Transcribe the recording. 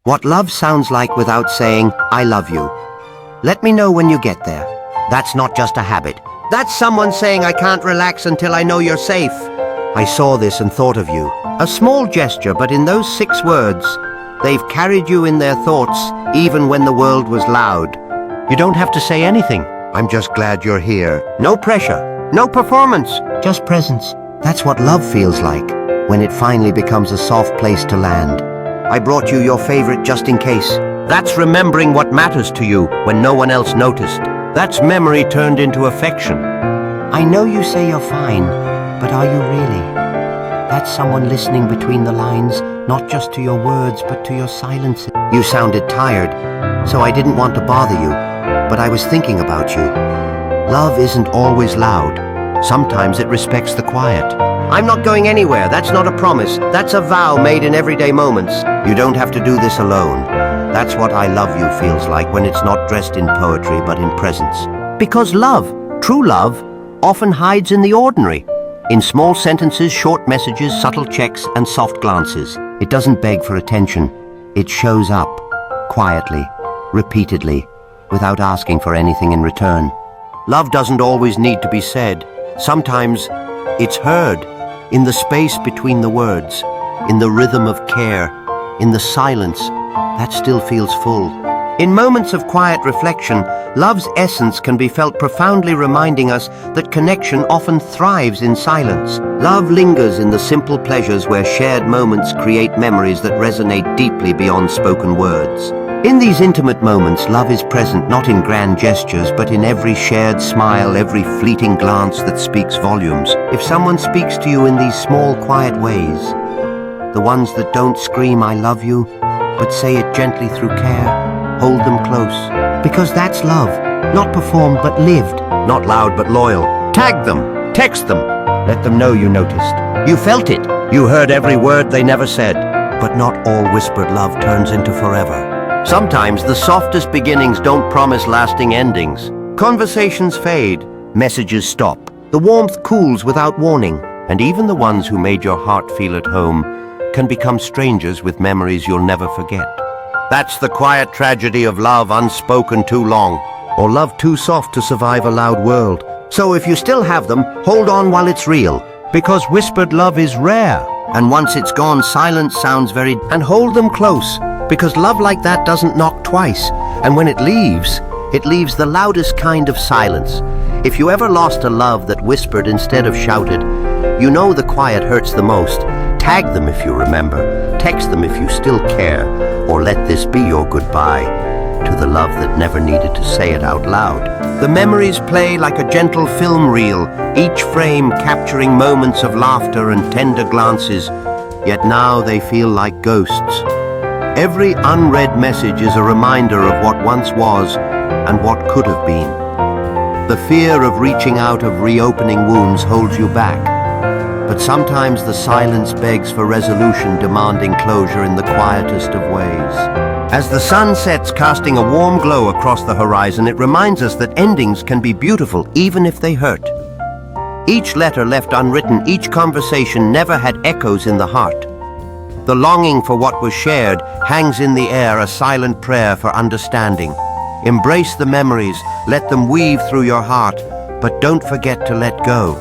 What love sounds like without saying, I love you. Let me know when you get there. That's not just a habit. That's someone saying I can't relax until I know you're safe. I saw this and thought of you. A small gesture, but in those 6 words, they've carried you in their thoughts, even when the world was loud. You don't have to say anything. I'm just glad you're here. No pressure, no performance, just presence. That's what love feels like, when it finally becomes a soft place to land. I brought you your favorite just in case. That's remembering what matters to you when no one else noticed. That's memory turned into affection. I know you say you're fine, but are you really? That's someone listening between the lines, not just to your words, but to your silence. You sounded tired, so I didn't want to bother you, but I was thinking about you. Love isn't always loud. Sometimes it respects the quiet. I'm not going anywhere. That's not a promise. That's a vow made in everyday moments. You don't have to do this alone. That's what I love you feels like when it's not dressed in poetry but in presence. Because love, true love, often hides in the ordinary. In small sentences, short messages, subtle checks, and soft glances. It doesn't beg for attention. It shows up, quietly, repeatedly, without asking for anything in return. Love doesn't always need to be said. Sometimes it's heard, in the space between the words, in the rhythm of care, in the silence that still feels full. In moments of quiet reflection, love's essence can be felt profoundly, reminding us that connection often thrives in silence. Love lingers in the simple pleasures where shared moments create memories that resonate deeply beyond spoken words. In these intimate moments, love is present not in grand gestures, but in every shared smile, every fleeting glance that speaks volumes. If someone speaks to you in these small, quiet ways, the ones that don't scream, I love you, but say it gently through care, hold them close. Because that's love, not performed but lived. Not loud but loyal. Tag them, text them, let them know you noticed. You felt it, you heard every word they never said. But not all whispered love turns into forever. Sometimes the softest beginnings don't promise lasting endings. Conversations fade, messages stop. The warmth cools without warning, and even the ones who made your heart feel at home can become strangers with memories you'll never forget. That's the quiet tragedy of love unspoken too long, or love too soft to survive a loud world. So if you still have them, hold on while it's real, because whispered love is rare, and once it's gone, silence sounds very... And hold them close, because love like that doesn't knock twice, and when it leaves the loudest kind of silence. If you ever lost a love that whispered instead of shouted, you know the quiet hurts the most. Tag them if you remember, text them if you still care, or let this be your goodbye to the love that never needed to say it out loud. The memories play like a gentle film reel, each frame capturing moments of laughter and tender glances, yet now they feel like ghosts. Every unread message is a reminder of what once was and what could have been. The fear of reaching out, of reopening wounds, holds you back. But sometimes the silence begs for resolution, demanding closure in the quietest of ways. As the sun sets, casting a warm glow across the horizon, it reminds us that endings can be beautiful even if they hurt. Each letter left unwritten, each conversation never had echoes in the heart. The longing for what was shared hangs in the air, a silent prayer for understanding. Embrace the memories, let them weave through your heart, but don't forget to let go.